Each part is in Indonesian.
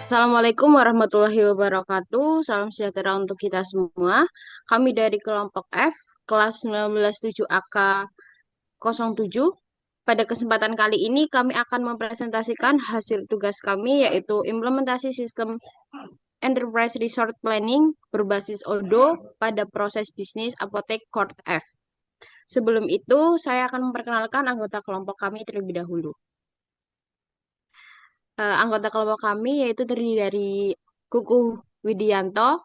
Assalamualaikum warahmatullahi wabarakatuh. Salam sejahtera untuk kita semua. Kami dari kelompok F, kelas 197AK07. Pada kesempatan kali ini kami akan mempresentasikan hasil tugas kami yaitu implementasi sistem Enterprise Resource Planning berbasis ODO pada proses bisnis apotek Kort F. Sebelum itu, saya akan memperkenalkan anggota kelompok kami terlebih dahulu. Anggota kelompok kami yaitu terdiri dari Kuku Widianto,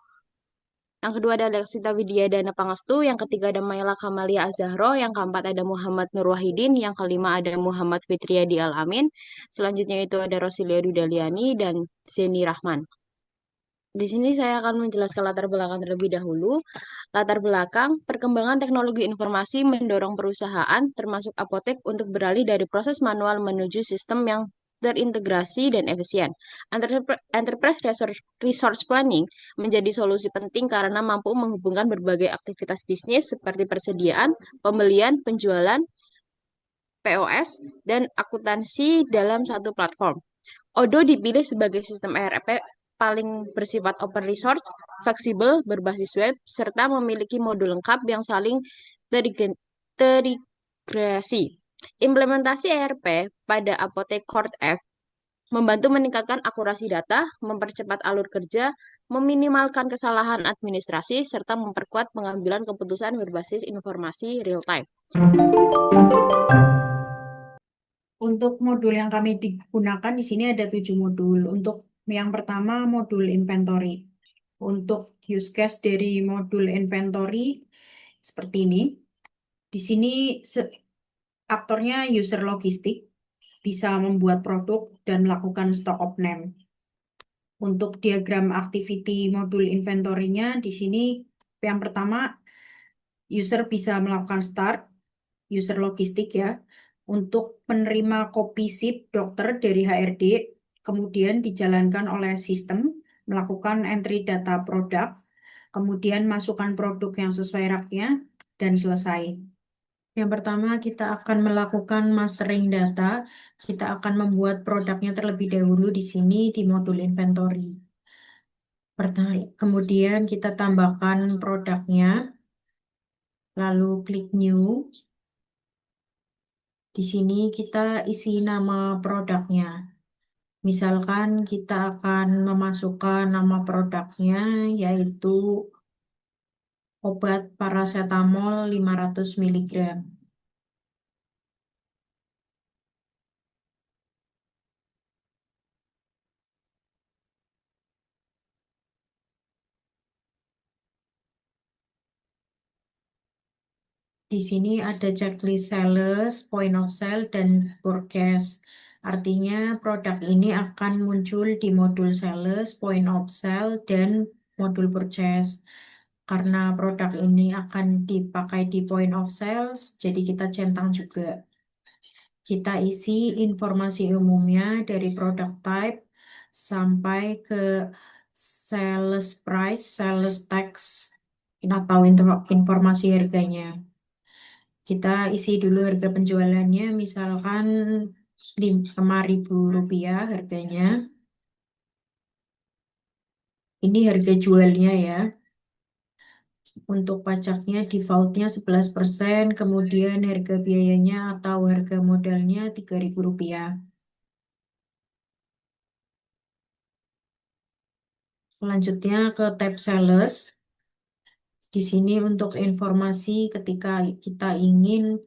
yang kedua ada Leksita Widya Dana Pangestu, yang ketiga ada Maila Kamalia Azahro, yang keempat ada Muhammad Nur Wahidin, yang kelima ada Muhammad Fitriyadi Alamin, selanjutnya itu ada Rosilia Dudaliani dan Zeni Rahman. Di sini saya akan menjelaskan latar belakang terlebih dahulu. Latar belakang, perkembangan teknologi informasi mendorong perusahaan, termasuk apotek, untuk beralih dari proses manual menuju sistem yang terintegrasi dan efisien. Enterprise Resource Planning menjadi solusi penting karena mampu menghubungkan berbagai aktivitas bisnis seperti persediaan, pembelian, penjualan, POS, dan akuntansi dalam satu platform. Odoo dipilih sebagai sistem ERP paling bersifat open resource, fleksibel, berbasis web, serta memiliki modul lengkap yang saling terintegrasi. Implementasi ERP pada Apotek Kort F membantu meningkatkan akurasi data, mempercepat alur kerja, meminimalkan kesalahan administrasi, serta memperkuat pengambilan keputusan berbasis informasi real time. Untuk modul yang kami digunakan di sini ada 7 modul. Untuk yang pertama modul inventory. Untuk use case dari modul inventory seperti ini. Di sini aktornya user logistik bisa membuat produk dan melakukan stock of name. Untuk diagram activity modul inventory-nya di sini yang pertama user bisa melakukan start user logistik ya untuk menerima copy sip dokter dari HRD, kemudian dijalankan oleh sistem, melakukan entry data produk, kemudian masukkan produk yang sesuai raknya, dan selesai. Yang pertama, kita akan melakukan mastering data. Kita akan membuat produknya terlebih dahulu di sini di modul inventory. Kemudian kita tambahkan produknya, lalu klik new. Di sini kita isi nama produknya. Misalkan kita akan memasukkan nama produknya yaitu obat paracetamol 500 mg. Di sini ada checklist sales, point of sale, dan forecast. Artinya produk ini akan muncul di modul sales, point of sale, dan modul purchase. Karena produk ini akan dipakai di point of sales, jadi kita centang juga. Kita isi informasi umumnya dari product type sampai ke sales price, sales tax, atau informasi harganya. Kita isi dulu harga penjualannya, misalkan Rp5.000 harganya. Ini harga jualnya ya. Untuk pajaknya defaultnya 11%, kemudian harga biayanya atau harga modalnya Rp3.000. Selanjutnya ke tab sales. Di sini untuk informasi ketika kita ingin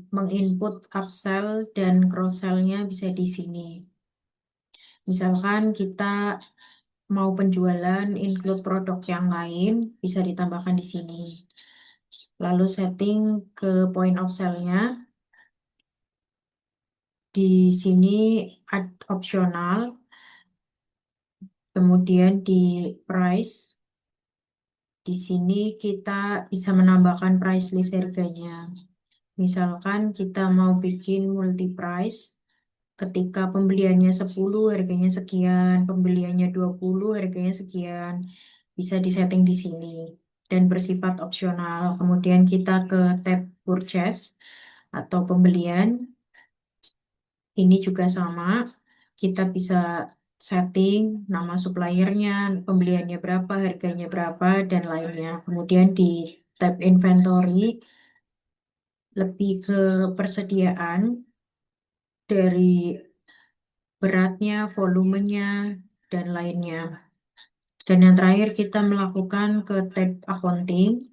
menginput upsell dan cross-sell-nya bisa di sini. Misalkan kita mau penjualan include produk yang lain, bisa ditambahkan di sini. Lalu setting ke point of sale-nya. Di sini add optional. Kemudian di price. Di sini kita bisa menambahkan price list harganya. Misalkan kita mau bikin multi price, ketika pembeliannya 10 harganya sekian, pembeliannya 20 harganya sekian, bisa disetting di sini dan bersifat opsional. Kemudian kita ke tab purchase atau pembelian. Ini juga sama, kita bisa setting, nama suppliernya, pembeliannya berapa, harganya berapa, dan lainnya. Kemudian di tab inventory, lebih ke persediaan dari beratnya, volumenya, dan lainnya. Dan yang terakhir kita melakukan ke tab accounting.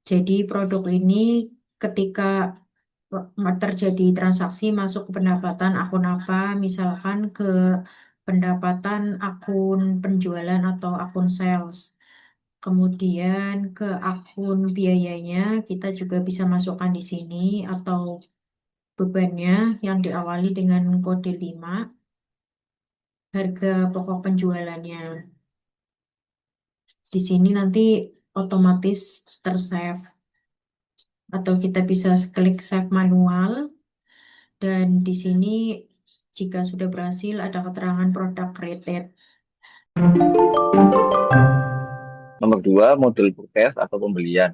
Jadi produk ini ketika terjadi transaksi masuk ke pendapatan akun apa, misalkan ke pendapatan akun penjualan atau akun sales. Kemudian ke akun biayanya kita juga bisa masukkan di sini atau bebannya yang diawali dengan kode 5, harga pokok penjualannya. Di sini nanti otomatis tersave atau kita bisa klik save manual dan di sini jika sudah berhasil ada keterangan produk rated. Nomor dua, modul forecast atau pembelian.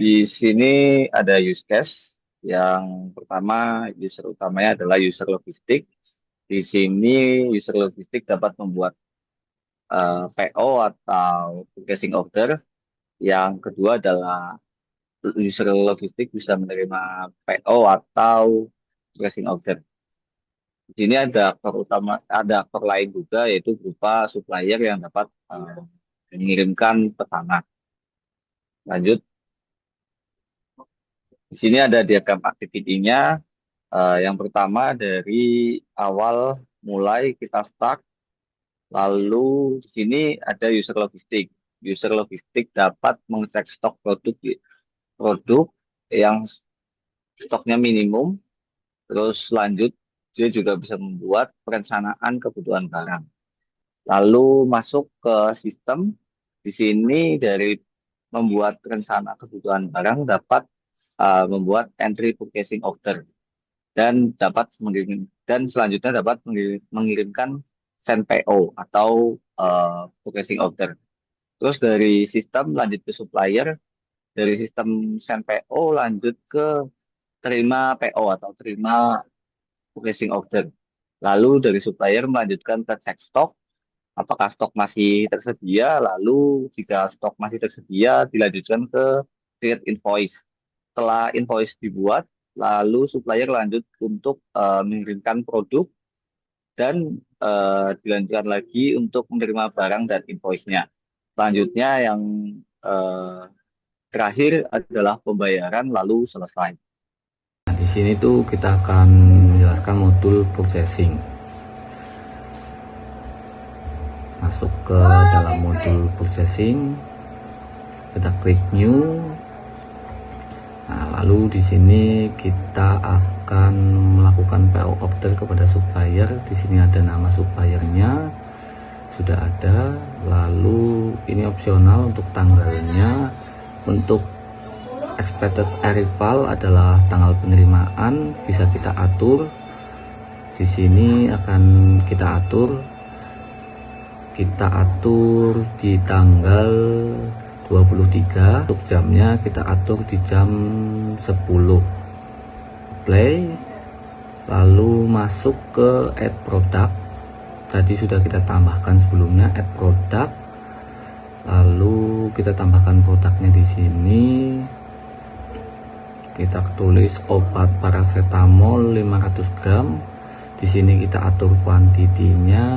Di sini ada use case. Yang pertama, user utamanya adalah user logistik. Di sini user logistik dapat membuat PO atau purchasing order. Yang kedua adalah user logistik bisa menerima PO atau purchasing order. Di sini ada aktor utama, ada aktor lain juga yaitu berupa supplier yang dapat mengirimkan pesanan. Lanjut, di sini ada diagram activity-nya. Yang pertama dari awal mulai kita start, lalu di sini ada user logistik. User logistik dapat mengecek stok produk yang stoknya minimum. Terus lanjut, dia juga bisa membuat perencanaan kebutuhan barang. Lalu masuk ke sistem. Di sini dari membuat rencana kebutuhan barang dapat membuat entry purchasing order dan dapat selanjutnya dapat mengirimkan send PO atau purchasing order. Terus dari sistem lanjut ke supplier, dari sistem send PO lanjut ke terima PO atau terima purchasing order. Lalu dari supplier melanjutkan ke cek stok, apakah stok masih tersedia, lalu jika stok masih tersedia dilanjutkan ke create invoice. Setelah invoice dibuat, lalu supplier lanjut untuk mengirimkan produk dan dilanjutkan lagi untuk menerima barang dan invoice-nya. Selanjutnya yang eh, terakhir adalah pembayaran lalu selesai. Nah, di sini tuh kita akan menjelaskan modul purchasing. Masuk ke dalam modul purchasing, kita klik new. Nah, lalu di sini kita akan melakukan PO order kepada supplier. Di sini ada nama suppliernya, sudah ada. Lalu ini opsional untuk tanggalnya. Untuk expected arrival adalah tanggal penerimaan, bisa kita atur. Di sini akan kita atur di tanggal 23. Untuk jamnya kita atur di jam 10. Play, lalu masuk ke add product. Tadi sudah kita tambahkan sebelumnya add product. Lalu kita tambahkan produknya di sini. Kita tulis obat paracetamol 500 gram. Di sini kita atur kuantitinya.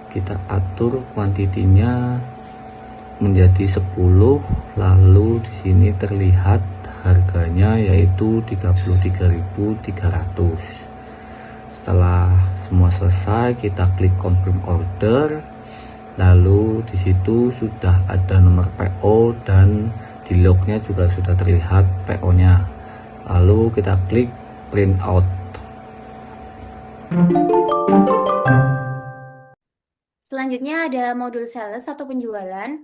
Kita atur kuantitinya menjadi 10. Lalu di sini terlihat harganya yaitu 33.300. Setelah semua selesai, kita klik confirm order. Lalu di situ sudah ada nomor PO dan di lognya juga sudah terlihat PO-nya. Lalu kita klik print out. Selanjutnya ada modul sales atau penjualan.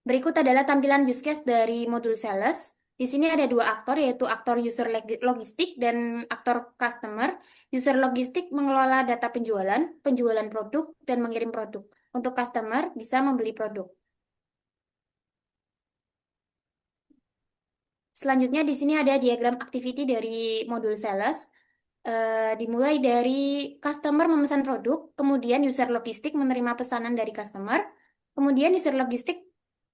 Berikut adalah tampilan use case dari modul sales. Di sini ada dua aktor, yaitu aktor user logistik dan aktor customer. User logistik mengelola data penjualan, penjualan produk, dan mengirim produk. Untuk customer bisa membeli produk. Selanjutnya di sini ada diagram activity dari modul sales. Dimulai dari customer memesan produk, kemudian user logistik menerima pesanan dari customer, kemudian user logistik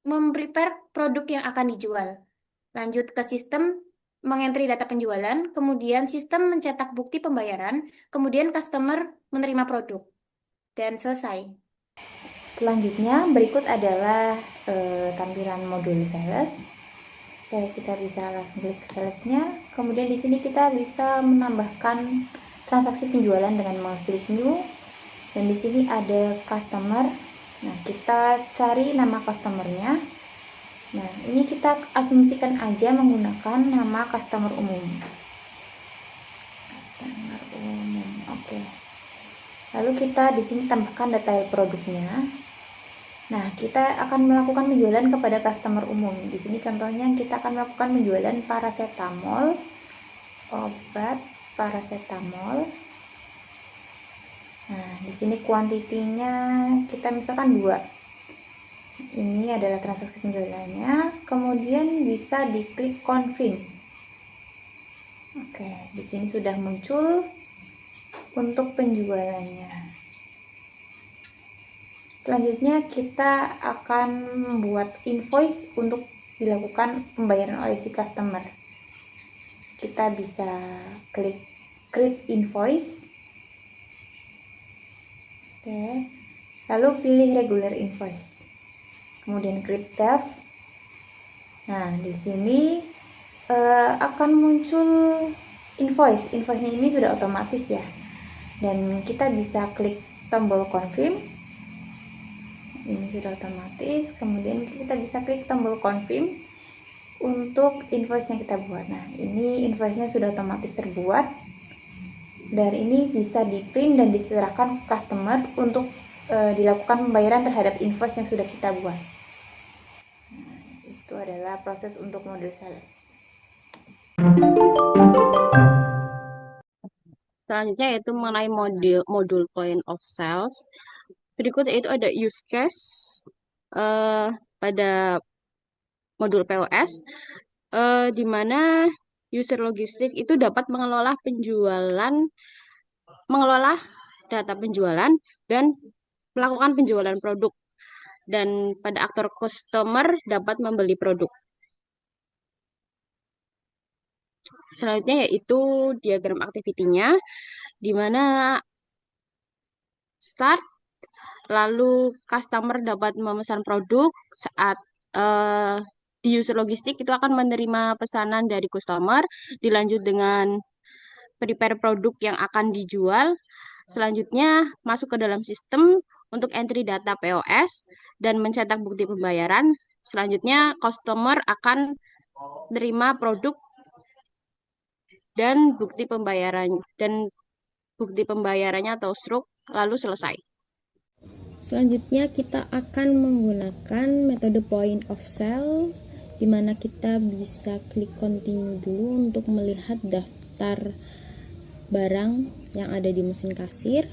memprepare produk yang akan dijual. Lanjut ke sistem mengentri data penjualan, kemudian sistem mencetak bukti pembayaran, kemudian customer menerima produk, dan selesai. Selanjutnya, berikut adalah tampilan modul sales. Oke, kita bisa langsung klik salesnya. Kemudian di sini kita bisa menambahkan transaksi penjualan dengan mengklik new. Dan di sini ada customer. Nah, kita cari nama customernya. Nah, ini kita asumsikan aja menggunakan nama customer umum. Customer umum, oke. Lalu kita di sini tambahkan detail produknya. Nah, kita akan melakukan penjualan kepada customer umum. Di sini contohnya kita akan melakukan penjualan paracetamol, obat paracetamol. Nah, di sini kuantitinya kita misalkan 2. Ini adalah transaksi penjualannya. Kemudian bisa diklik confirm. Oke, di sini sudah muncul untuk penjualannya. Selanjutnya kita akan membuat invoice untuk dilakukan pembayaran oleh si customer. Kita bisa klik create invoice. Oke. Lalu pilih regular invoice. Kemudian create tab. Nah, di sini akan muncul invoice. Invoice-nya ini sudah otomatis ya. Dan kita bisa klik tombol confirm. Ini sudah otomatis. Kemudian kita bisa klik tombol confirm untuk invoice yang kita buat. Nah, ini invoice-nya sudah otomatis terbuat. Dan ini bisa di print dan diserahkan ke customer untuk dilakukan pembayaran terhadap invoice yang sudah kita buat. Nah, itu adalah proses untuk modul sales. Selanjutnya yaitu mengenai modul point of sales. Berikut yaitu ada use case pada modul POS, di mana user logistik itu dapat mengelola data penjualan dan melakukan penjualan produk. Dan pada aktor customer dapat membeli produk. Selanjutnya yaitu diagram activity-nya, di mana start, lalu customer dapat memesan produk saat di user logistik itu akan menerima pesanan dari customer, dilanjut dengan prepare produk yang akan dijual. Selanjutnya masuk ke dalam sistem untuk entry data POS dan mencetak bukti pembayaran. Selanjutnya customer akan menerima produk dan bukti pembayarannya atau SRUK lalu selesai. Selanjutnya kita akan menggunakan metode point of sale, di mana kita bisa klik continue dulu untuk melihat daftar barang yang ada di mesin kasir.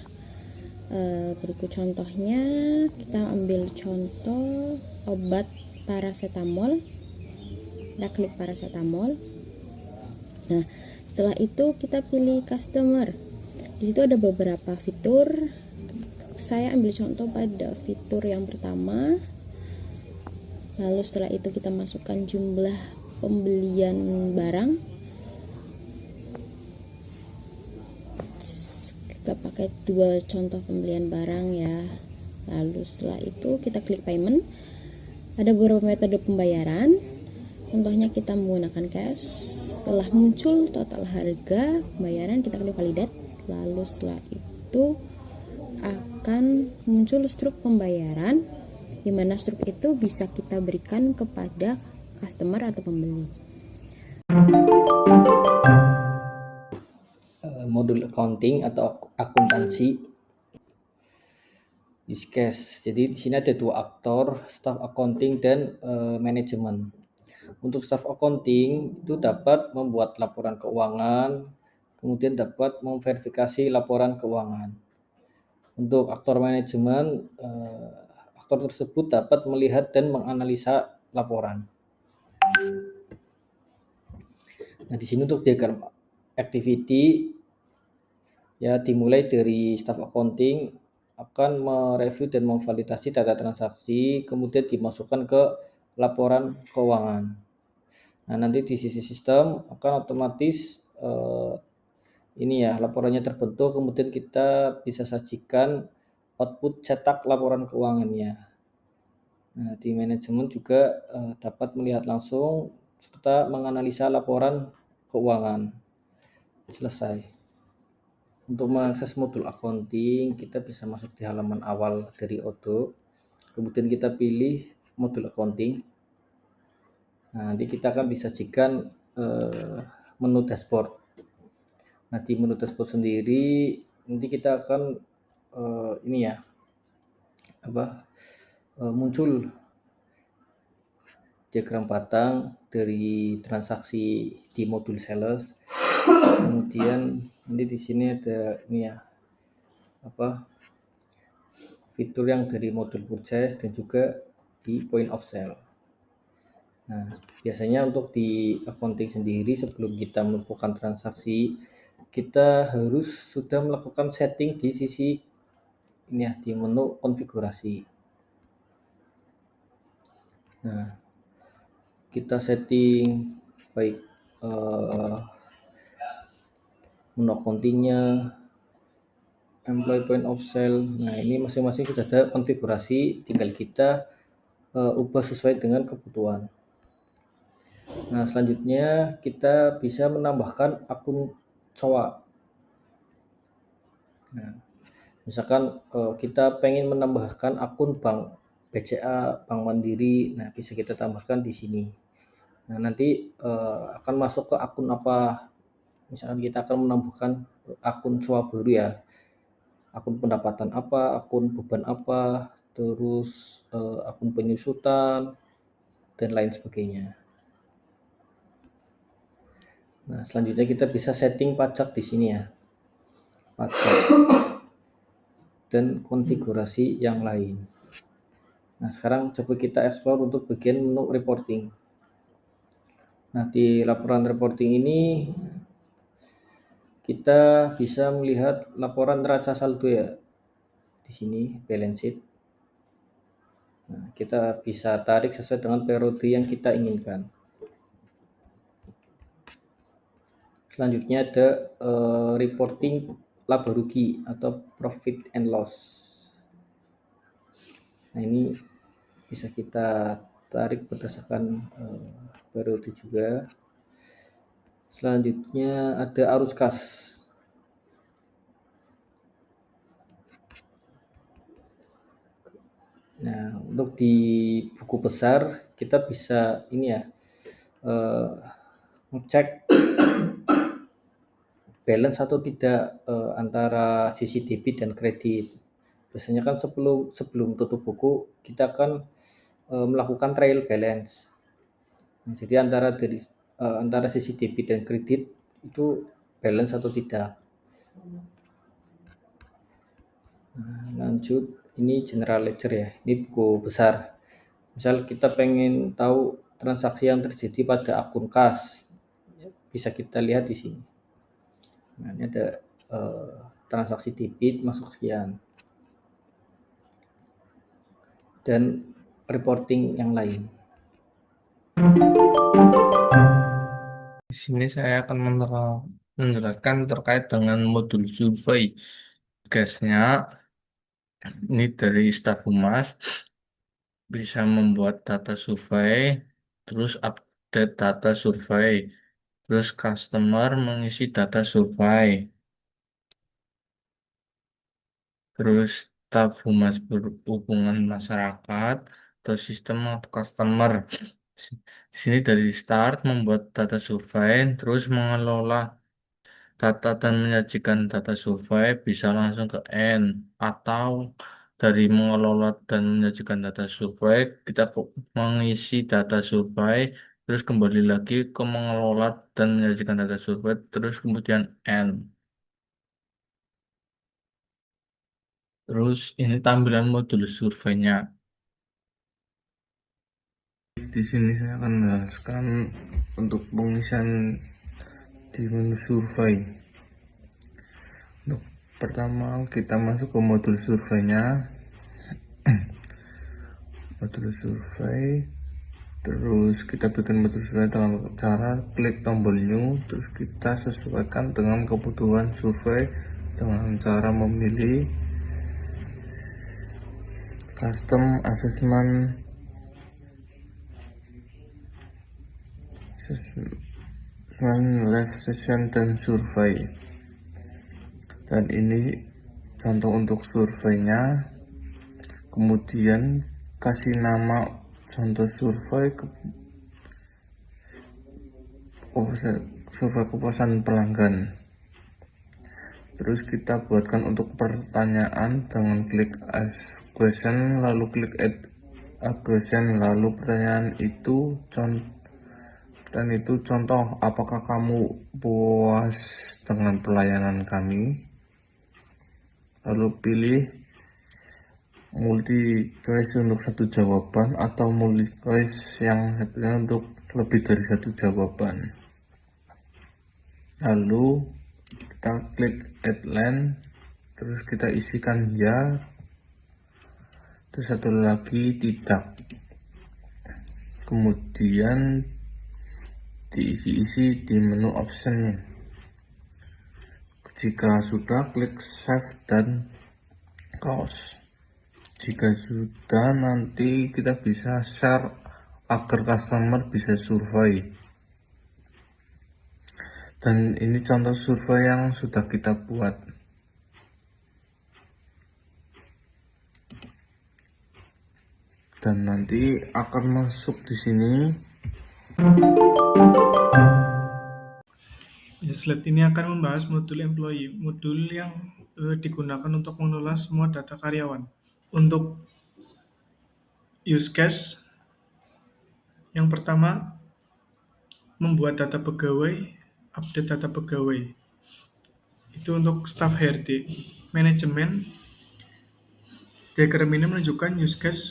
Berikut contohnya, kita ambil contoh obat paracetamol. Kita klik paracetamol. Nah, setelah itu kita pilih customer. Di situ ada beberapa fitur. Saya ambil contoh pada fitur yang pertama. Lalu setelah itu kita masukkan jumlah pembelian barang. Kita pakai 2 contoh pembelian barang ya. Lalu setelah itu kita klik payment. Ada beberapa metode pembayaran. Contohnya kita menggunakan cash. Setelah muncul total harga pembayaran, kita klik validate. Lalu setelah itu akan muncul struk pembayaran, di mana struk itu bisa kita berikan kepada customer atau pembeli. Modul accounting atau akuntansi use case. Jadi di sini ada 2 aktor, staff accounting dan manajemen. Untuk staff accounting itu dapat membuat laporan keuangan, kemudian dapat memverifikasi laporan keuangan. Untuk aktor manajemen, aktor tersebut dapat melihat dan menganalisa laporan. Nah, di sini untuk diagram activity Ya, dimulai dari staff accounting akan mereview dan memvalidasi data transaksi, kemudian dimasukkan ke laporan keuangan. Nah, nanti di sisi sistem akan otomatis ini ya, laporannya terbentuk, kemudian kita bisa sajikan output cetak laporan keuangannya. Nah, di manajemen juga dapat melihat langsung serta menganalisa laporan keuangan. Selesai. Untuk mengakses modul accounting, kita bisa masuk di halaman awal dari Odoo. Kemudian kita pilih modul accounting. Nah, nanti kita akan disajikan menu dashboard. Nah, di menu dashboard sendiri nanti kita akan muncul diagram batang dari transaksi di modul sales. Kemudian nanti di sini ada fitur yang dari modul purchase dan juga di point of sale. Nah, biasanya untuk di accounting sendiri sebelum kita melakukan transaksi, kita harus sudah melakukan setting di sisi di menu konfigurasi. Nah, kita setting baik menu accountingnya, employee point of sale. Nah, ini masing-masing sudah ada konfigurasi, tinggal kita ubah sesuai dengan kebutuhan. Nah, selanjutnya kita bisa menambahkan akun COA. Nah, misalkan kita pengen menambahkan akun bank BCA, Bank Mandiri, nah bisa kita tambahkan di sini. Nah, nanti akan masuk ke akun apa? Misalkan kita akan menambahkan akun COA baru ya. Akun pendapatan apa, akun beban apa, terus akun penyusutan, dan lain sebagainya. Nah, selanjutnya kita bisa setting pajak di sini ya. Pajak dan konfigurasi yang lain. Nah, sekarang coba kita explore untuk bagian menu reporting. Nah, di laporan reporting ini kita bisa melihat laporan neraca saldo ya. Di sini balance sheet. Nah, kita bisa tarik sesuai dengan periode yang kita inginkan. Selanjutnya ada reporting laba rugi atau profit and loss. Nah, ini bisa kita tarik berdasarkan periode juga. Selanjutnya ada arus kas. Nah, untuk di buku besar kita bisa ngecek balance atau tidak antara sisi debit dan kredit. Biasanya kan sebelum tutup buku kita akan melakukan trial balance. Nah, jadi antara sisi debit dan kredit itu balance atau tidak. Nah, lanjut, ini general ledger ya, ini buku besar. Misal kita pengen tahu transaksi yang terjadi pada akun kas, bisa kita lihat di sini. Nah, ini ada transaksi debit masuk sekian dan reporting yang lain. Di sini saya akan menjelaskan terkait dengan modul survei. Tugasnya ini dari staf humas bisa membuat data survei, terus update data survei, terus customer mengisi data survei, terus staf humas berhubungan masyarakat atau sistem atau customer. Di sini dari start membuat data survei, terus mengelola data dan menyajikan data survei bisa langsung ke end, atau dari mengelola dan menyajikan data survei kita mengisi data survei terus kembali lagi ke mengelola dan menyajikan data survei terus kemudian end. Terus ini tampilan modul surveinya. Di sini saya akan menjelaskan untuk pengisian di menu survei. Untuk Pertama kita masuk ke modul surveinya. Modul survei, terus kita bikin modul survei dengan cara klik tombol new, terus kita sesuaikan dengan kebutuhan survei dengan cara memilih custom assessment live session dan survei. Dan ini contoh untuk surveinya. Kemudian kasih nama contoh survei kepuasan pelanggan. Terus kita buatkan untuk pertanyaan dengan klik ask question, lalu klik add a question, lalu pertanyaan itu contoh, apakah kamu puas dengan pelayanan kami? Lalu pilih multi choice untuk satu jawaban atau multi choice yang satunya untuk lebih dari satu jawaban. Lalu kita klik add line, terus kita isikan ya, terus satu lagi tidak, kemudian diisi-isi di menu optionnya. Jika sudah, klik save dan close. Jika sudah, nanti kita bisa share agar customer bisa survei. Dan ini contoh survei yang sudah kita buat. Dan nanti akan masuk di sini. Slide ini akan membahas modul employee, modul yang digunakan untuk mengelola semua data karyawan. Untuk use case, yang pertama, membuat data pegawai, update data pegawai. Itu untuk staff HRD. Manajemen, diagram ini menunjukkan use case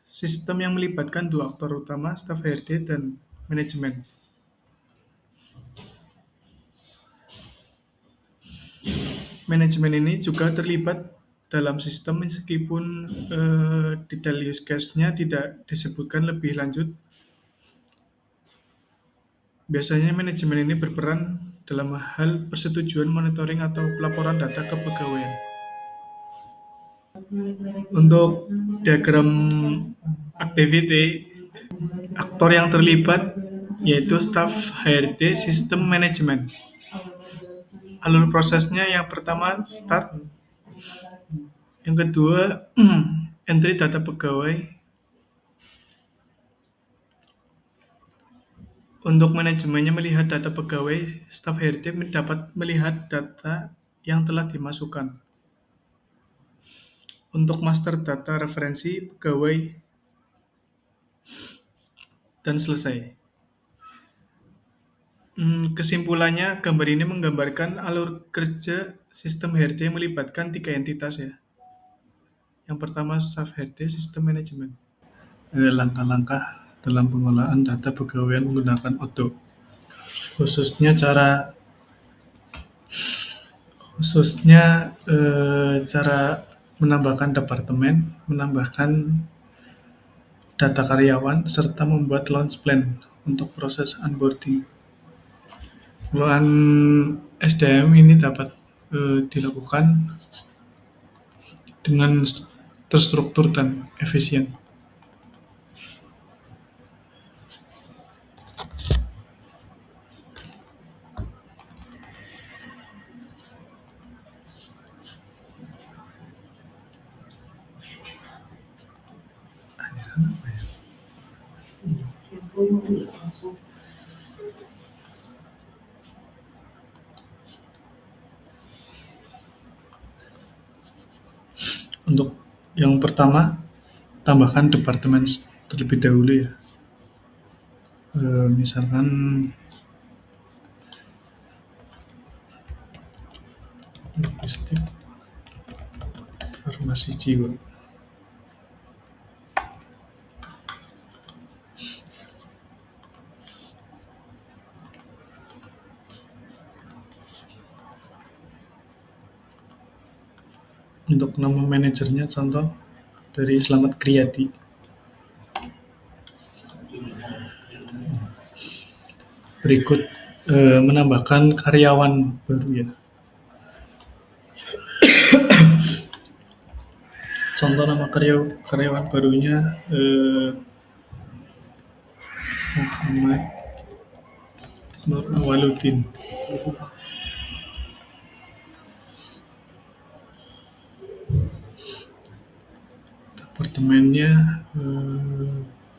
sistem yang melibatkan dua aktor utama, staff HRD dan manajemen. Manajemen ini juga terlibat dalam sistem meskipun detail use case-nya tidak disebutkan lebih lanjut. Biasanya manajemen ini berperan dalam hal persetujuan, monitoring, atau pelaporan data kepegawaian. Untuk diagram activity, aktor yang terlibat yaitu staff HRD sistem manajemen. Alur prosesnya yang pertama start, yang kedua entry data pegawai. Untuk manajemennya melihat data pegawai, staff HRD dapat melihat data yang telah dimasukkan. Untuk master data referensi pegawai dan selesai. Kesimpulannya, gambar ini menggambarkan alur kerja sistem HRD yang melibatkan 3 entitas ya. Yang pertama staff HRD sistem manajemen. Langkah-langkah dalam pengolahan data pegawai menggunakan Odoo. Khususnya cara menambahkan departemen, menambahkan data karyawan, serta membuat launch plan untuk proses onboarding. Pengelolaan SDM ini dapat dilakukan dengan terstruktur dan efisien. Untuk yang pertama, tambahkan departemen terlebih dahulu ya. Misalkan logistik, farmasi jiwa. Untuk nama manajernya contoh dari Slamet Kriyadi. Berikut menambahkan karyawan baru ya. Contoh nama karyawan barunya Muhammad Nur Awaludin. Departemennya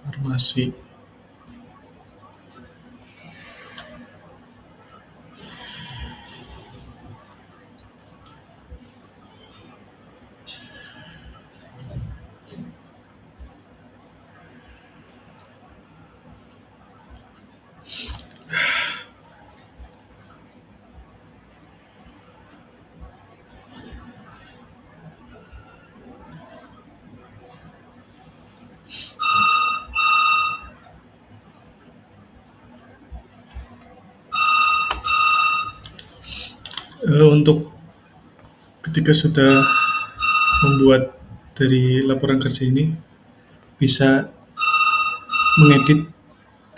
farmasi. Untuk ketika sudah membuat dari laporan kerja ini, bisa mengedit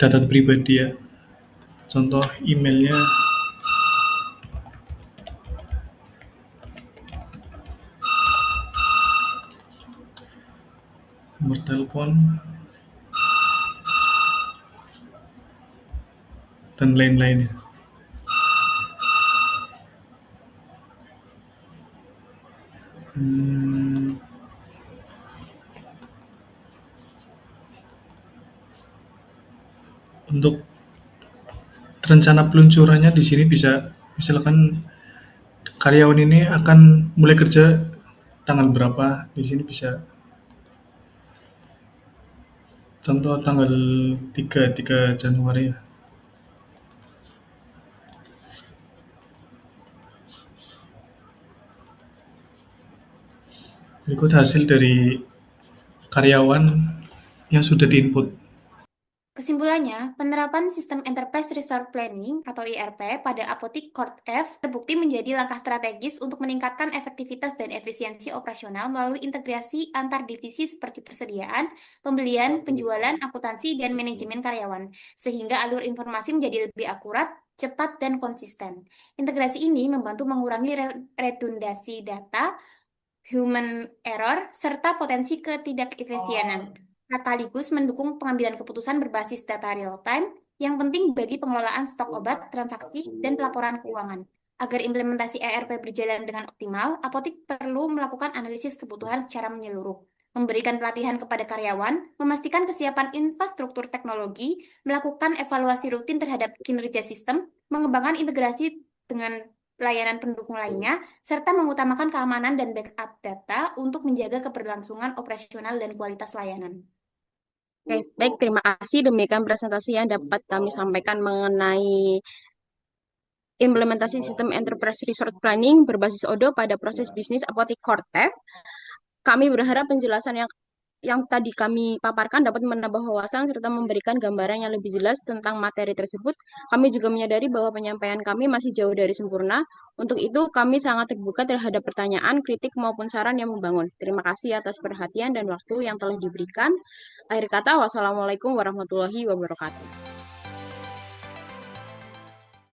data pribadi ya. Contoh emailnya nomor telepon dan lain-lainnya. Untuk rencana peluncurannya di sini bisa misalkan karyawan ini akan mulai kerja tanggal berapa, di sini bisa contoh tanggal 3 Januari ya. Berikut hasil dari karyawan yang sudah diinput. Kesimpulannya, penerapan Sistem Enterprise Resource Planning atau ERP pada Apotik Corp F terbukti menjadi langkah strategis untuk meningkatkan efektivitas dan efisiensi operasional melalui integrasi antar divisi seperti persediaan, pembelian, penjualan, akuntansi, dan manajemen karyawan, sehingga alur informasi menjadi lebih akurat, cepat, dan konsisten. Integrasi ini membantu mengurangi redundasi data, human error, serta potensi ketidakefisienan, sekaligus mendukung pengambilan keputusan berbasis data real-time yang penting bagi pengelolaan stok obat, transaksi, dan pelaporan keuangan. Agar implementasi ERP berjalan dengan optimal, apotik perlu melakukan analisis kebutuhan secara menyeluruh, memberikan pelatihan kepada karyawan, memastikan kesiapan infrastruktur teknologi, melakukan evaluasi rutin terhadap kinerja sistem, mengembangkan integrasi dengan layanan pendukung lainnya, serta mengutamakan keamanan dan backup data untuk menjaga keberlangsungan operasional dan kualitas layanan. Oke, baik, terima kasih. Demikian presentasi yang dapat kami sampaikan mengenai implementasi sistem Enterprise Resource Planning berbasis ODO pada proses bisnis Apotik Corp F. Kami berharap penjelasan yang tadi kami paparkan dapat menambah wawasan serta memberikan gambaran yang lebih jelas tentang materi tersebut. Kami juga menyadari bahwa penyampaian kami masih jauh dari sempurna. Untuk itu, kami sangat terbuka terhadap pertanyaan, kritik, maupun saran yang membangun. Terima kasih atas perhatian dan waktu yang telah diberikan. Akhir kata, wassalamualaikum warahmatullahi wabarakatuh.